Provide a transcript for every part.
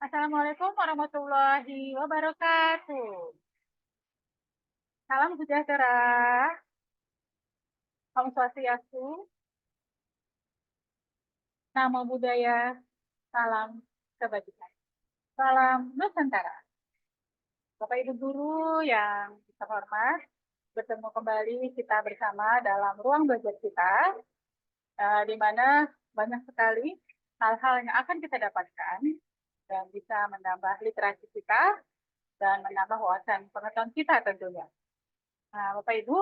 Assalamualaikum warahmatullahi wabarakatuh. Salam sejahtera, Om Swastiastu, Namo Buddhaya, salam kebajikan. Salam Nusantara. Bapak Ibu Guru yang terhormat, bertemu kembali kita bersama dalam ruang belajar kita, di mana banyak sekali hal-hal yang akan kita dapatkan dan bisa menambah literasi kita dan menambah wawasan pengetahuan kita tentunya. Nah, Bapak Ibu,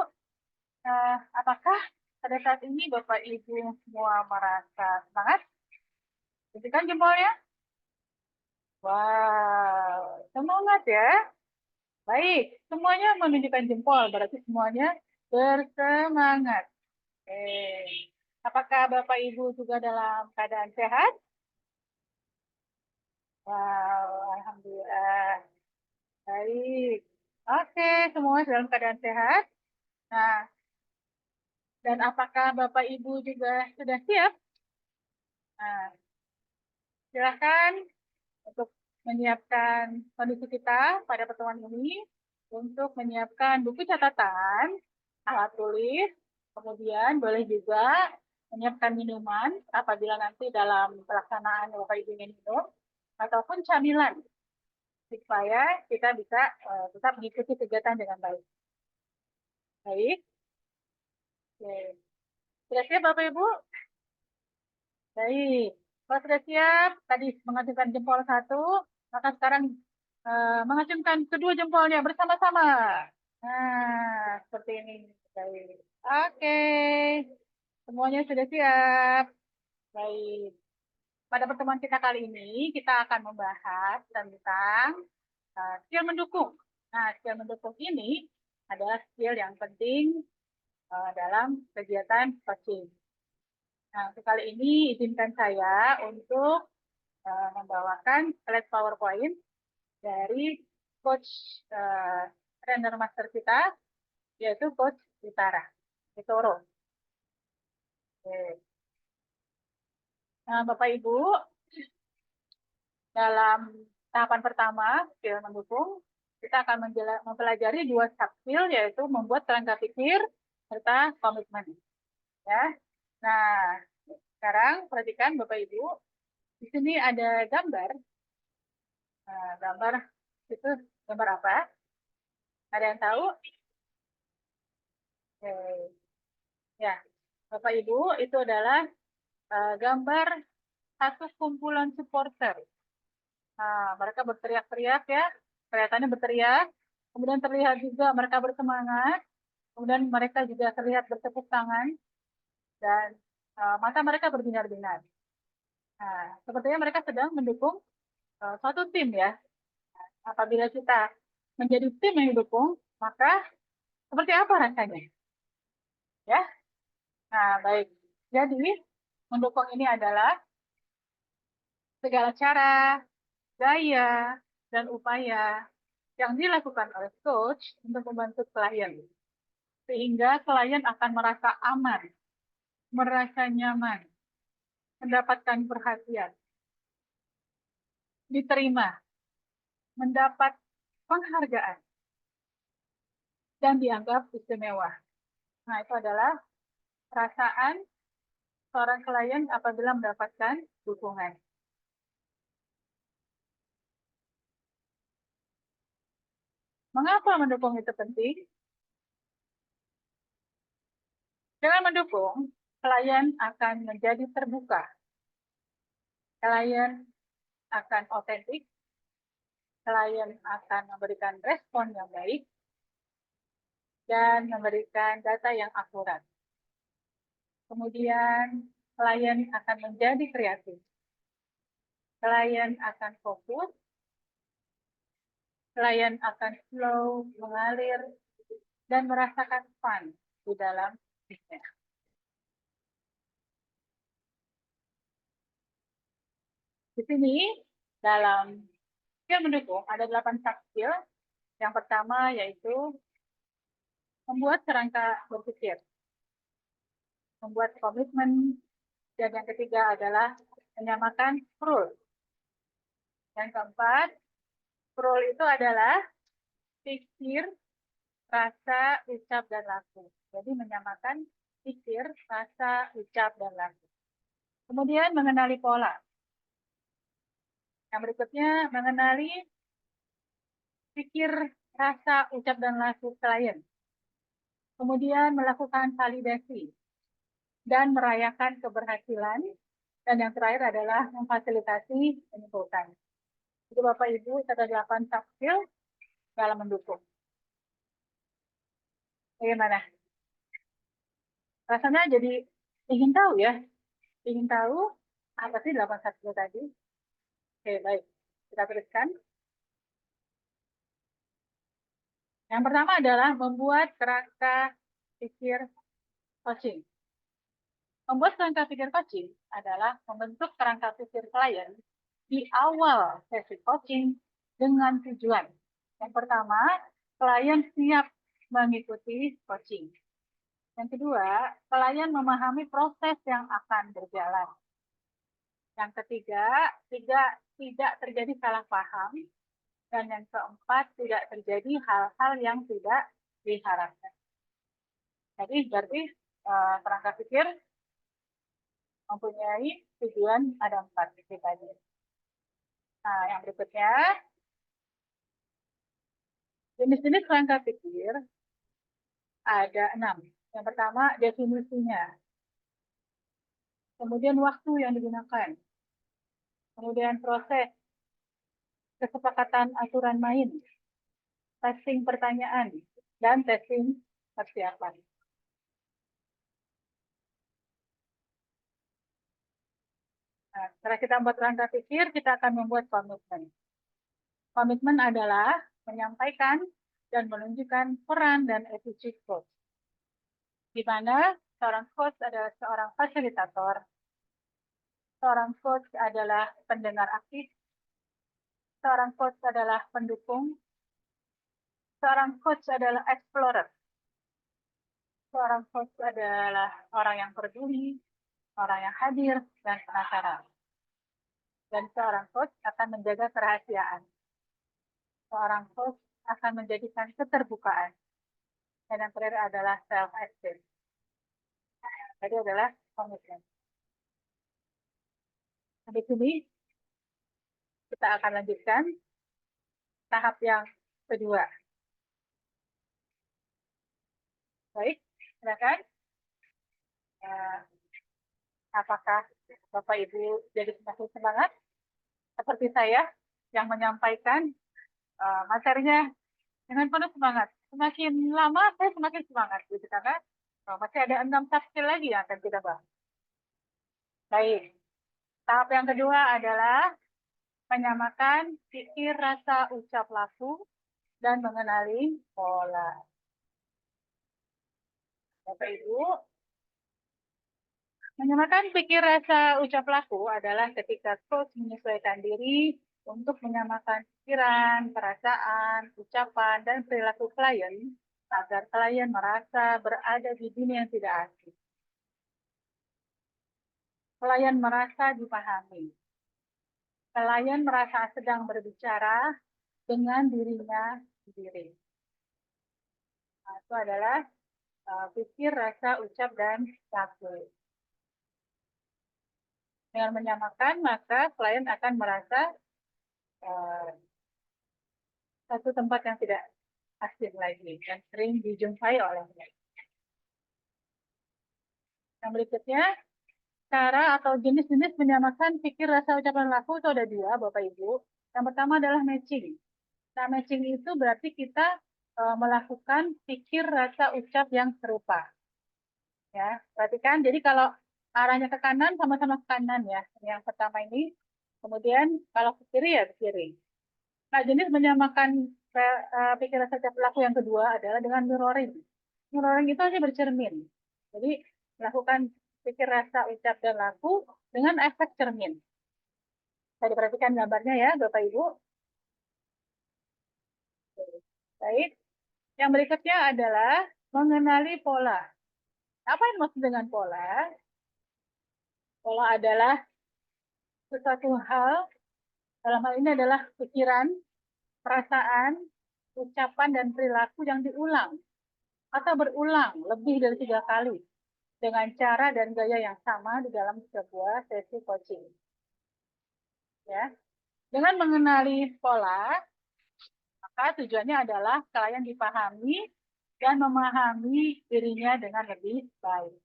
apakah pada saat ini Bapak Ibu semua merasa semangat? Berikan jempolnya. Wow, semangat ya. Baik, semuanya menunjukkan jempol, berarti semuanya bersemangat. Oke. Apakah Bapak Ibu juga dalam keadaan sehat? Wow, Alhamdulillah. Baik. Oke, semua dalam keadaan sehat. Nah, dan apakah Bapak Ibu juga sudah siap? Nah, silakan untuk menyiapkan kondisi kita pada pertemuan ini untuk menyiapkan buku catatan, alat tulis, kemudian boleh juga menyiapkan minuman apabila nanti dalam pelaksanaan Bapak Ibu ingin minum, ataupun camilan supaya kita bisa tetap mengikuti kegiatan dengan baik. Baik, oke. Sudah siap Bapak Ibu? Baik, kalau sudah siap, tadi mengacungkan jempol satu, maka sekarang mengacungkan kedua jempolnya bersama-sama. Nah, seperti ini. Baik. Oke, semuanya sudah siap. Baik. Pada pertemuan kita kali ini, kita akan membahas tentang skill mendukung. Nah, skill mendukung ini adalah skill yang penting dalam kegiatan coaching. Nah, untuk kali ini izinkan saya untuk membawakan slide PowerPoint dari coach trainer master kita, yaitu Coach Utara, Itoro. Oke. Nah, Bapak Ibu, dalam tahapan pertama, skill mendukung, kita akan mempelajari dua sub-skill, yaitu membuat kerangka pikir serta komitmen. Ya. Nah, sekarang perhatikan Bapak Ibu, di sini ada gambar. Nah, gambar itu gambar apa? Ada yang tahu? Oke. Ya, Bapak Ibu, itu adalah gambar satu kumpulan supporter. Nah, mereka berteriak-teriak ya, kelihatannya berteriak. Kemudian terlihat juga mereka bersemangat. Kemudian mereka juga terlihat bertepuk tangan dan mata mereka berbinar-binar. Nah, sepertinya mereka sedang mendukung suatu tim ya. Apabila kita menjadi tim yang didukung, maka seperti apa rasanya? Ya. Nah, baik. Jadi, mendukung ini adalah segala cara, gaya, dan upaya yang dilakukan oleh coach untuk membantu klien. Sehingga klien akan merasa aman, merasa nyaman, mendapatkan perhatian, diterima, mendapat penghargaan, dan dianggap istimewa. Nah, itu adalah perasaan seorang klien apabila mendapatkan dukungan. Mengapa mendukung itu penting? Dengan mendukung, klien akan menjadi terbuka. Klien akan otentik, klien akan memberikan respon yang baik, dan memberikan data yang akurat. Kemudian, klien akan menjadi kreatif. Klien akan fokus, klien akan flow, mengalir, dan merasakan fun di dalam bisnis. Di sini, dalam skill mendukung, ada 8 sub-skill. Yang pertama yaitu membuat kerangka berpikir, membuat komitmen, dan yang ketiga adalah menyamakan rule. Yang keempat, scroll itu adalah pikir, rasa, ucap, dan laku. Jadi menyamakan pikir, rasa, ucap, dan laku. Kemudian mengenali pola. Yang berikutnya mengenali pikir, rasa, ucap, dan laku klien. Kemudian melakukan validasi dan merayakan keberhasilan. Dan yang terakhir adalah memfasilitasi menyimpulkan. Jadi Bapak Ibu, ada 8 soft skill dalam mendukung. Bagaimana? Rasanya jadi ingin tahu ya? Ingin tahu apa sih 8 soft skill tadi? Oke, baik. Kita teruskan. Yang pertama adalah membuat kerangka pikir coaching. Membuat kerangka pikir coaching adalah membentuk kerangka pikir klien di awal sesi coaching dengan tujuan. Yang pertama, klien siap mengikuti coaching. Yang kedua, klien memahami proses yang akan berjalan. Yang ketiga, tidak terjadi salah paham. Dan yang keempat, tidak terjadi hal-hal yang tidak diharapkan. Jadi berarti kerangka pikir mempunyai tujuan ada 4 tadi. Nah, yang berikutnya, jenis-jenis kerangka pikir ada 6. Yang pertama, definisinya. Kemudian waktu yang digunakan. Kemudian proses, kesepakatan aturan main, testing pertanyaan, dan testing persiapan. Nah, setelah kita membuat kerangka pikir, kita akan membuat komitmen. Komitmen adalah menyampaikan dan menunjukkan peran dan attitude coach. Di mana seorang coach adalah seorang fasilitator, seorang coach adalah pendengar aktif, seorang coach adalah pendukung, seorang coach adalah explorer, seorang coach adalah orang yang peduli, orang yang hadir, dan penasaran. Dan seorang coach akan menjaga kerahasiaan. Seorang coach akan menjadikan keterbukaan. Dan yang terakhir adalah self-esteem. Tadi adalah komitmen. Di sini kita akan lanjutkan tahap yang kedua. Baik, silakan. Apakah Bapak Ibu jadi semakin semangat seperti saya yang menyampaikan materinya dengan penuh semangat. Semakin lama saya semakin semangat gitu karena masih ada 6 skill lagi yang akan kita bahas. Baik, tahap yang kedua adalah menyamakan pikir, rasa, ucap, laku, dan mengenali pola. Bapak Ibu, menyamakan pikir, rasa, ucap, laku adalah ketika coach menyesuaikan diri untuk menyamakan pikiran, perasaan, ucapan, dan perilaku klien agar klien merasa berada di dunia yang tidak asing. Klien merasa dipahami. Klien merasa sedang berbicara dengan dirinya sendiri. Nah, itu adalah pikir, rasa, ucap, dan laku. Dengan menyamakan, maka klien akan merasa satu tempat yang tidak asing lagi dan sering dijumpai olehnya. Yang berikutnya, cara atau jenis-jenis menyamakan pikir, rasa, ucapan, laku itu ada 2, Bapak Ibu. Yang pertama adalah matching. Nah, matching itu berarti kita melakukan pikir, rasa, ucap yang serupa. Ya, perhatikan. Jadi kalau arahnya ke kanan, sama-sama ke kanan ya. Yang pertama ini. Kemudian kalau ke kiri ya ke kiri. Nah, jenis menyamakan pikir, rasa, ucap, laku yang kedua adalah dengan mirroring. Mirroring itu hanya bercermin. Jadi melakukan pikir, rasa, ucap, dan laku dengan efek cermin. Bisa diperhatikan gambarnya ya, Bapak Ibu. Baik. Yang berikutnya adalah mengenali pola. Apa yang maksud dengan pola? Pola adalah sesuatu hal Dalam hal ini adalah pikiran, perasaan, ucapan, dan perilaku yang diulang atau berulang lebih dari 3 kali dengan cara dan gaya yang sama di dalam sebuah sesi coaching. Ya, dengan mengenali pola, maka tujuannya adalah klien dipahami dan memahami dirinya dengan lebih baik.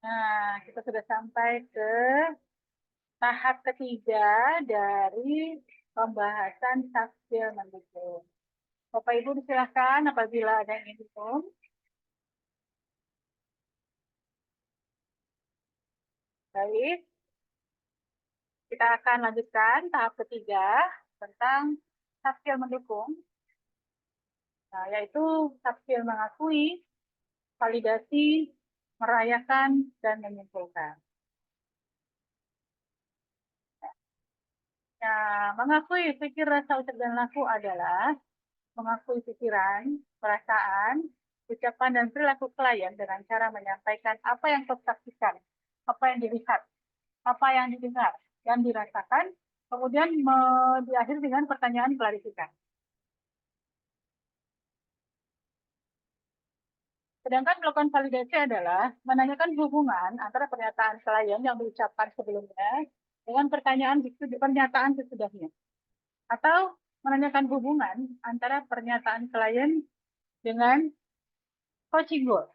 Nah, kita sudah sampai ke tahap ketiga dari pembahasan takdir mendukung. Bapak Ibu silakan apabila ada yang ingin minum. Baik, kita akan lanjutkan tahap ketiga tentang takdir mendukung, nah, yaitu takdir mengakui, validasi, merayakan, dan menyimpulkan. Nah, mengakui pikir, rasa, ucap, dan laku adalah mengakui pikiran, perasaan, ucapan, dan perilaku klien dengan cara menyampaikan apa yang kau saksikan, apa yang dilihat, apa yang didengar, dan dirasakan, kemudian diakhiri dengan pertanyaan klarifikasi. Sedangkan melakukan validasi adalah menanyakan hubungan antara pernyataan klien yang diucapkan sebelumnya dengan pernyataan sesudahnya. Atau menanyakan hubungan antara pernyataan klien dengan coaching goal.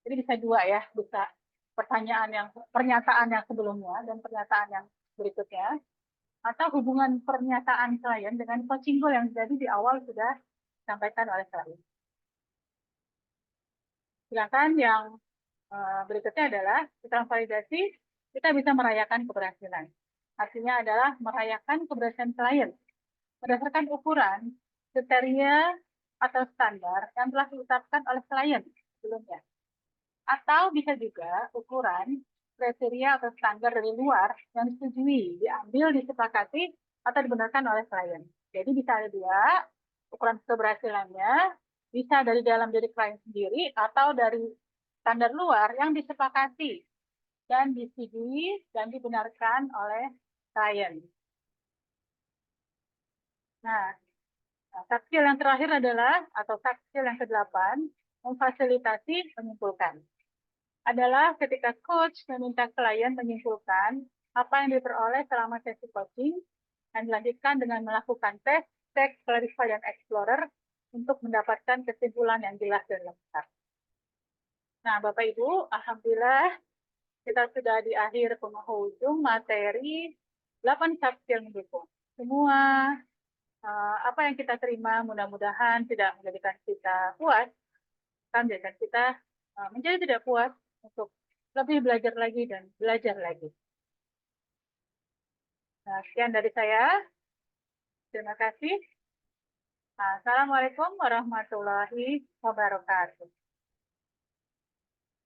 Jadi bisa dua ya, bisa pernyataan yang sebelumnya dan pernyataan yang berikutnya, atau hubungan pernyataan klien dengan coaching goal yang jadi di awal sudah disampaikan oleh klien. Sedangkan yang berikutnya adalah setelah validasi, kita bisa merayakan keberhasilan. Artinya adalah merayakan keberhasilan klien berdasarkan ukuran, kriteria, atau standar yang telah ditetapkan oleh klien sebelumnya. Atau bisa juga ukuran, kriteria, atau standar dari luar yang disetujui, diambil, disepakati, atau dibenarkan oleh klien. Jadi bisa ada dua, ukuran keberhasilannya, bisa dari dalam diri klien sendiri, atau dari standar luar yang disepakati dan disetujui dan dibenarkan oleh klien. Nah, taksil yang terakhir adalah, atau taksil yang ke-8, memfasilitasi menyimpulkan. Adalah ketika coach meminta klien menyimpulkan apa yang diperoleh selama sesi coaching dan dilanjutkan dengan melakukan tes, check, clarify, dan explorer untuk mendapatkan kesimpulan yang jelas dan lengkap. Nah, Bapak Ibu, alhamdulillah kita sudah di akhir penghujung materi 8 taksil mendukung. Semua apa yang kita terima mudah-mudahan tidak menjadikan kita puas, kan menjadikan kita menjadi tidak puas untuk lebih belajar lagi dan belajar lagi. Nah, sekian dari saya. Terima kasih. Assalamualaikum warahmatullahi wabarakatuh.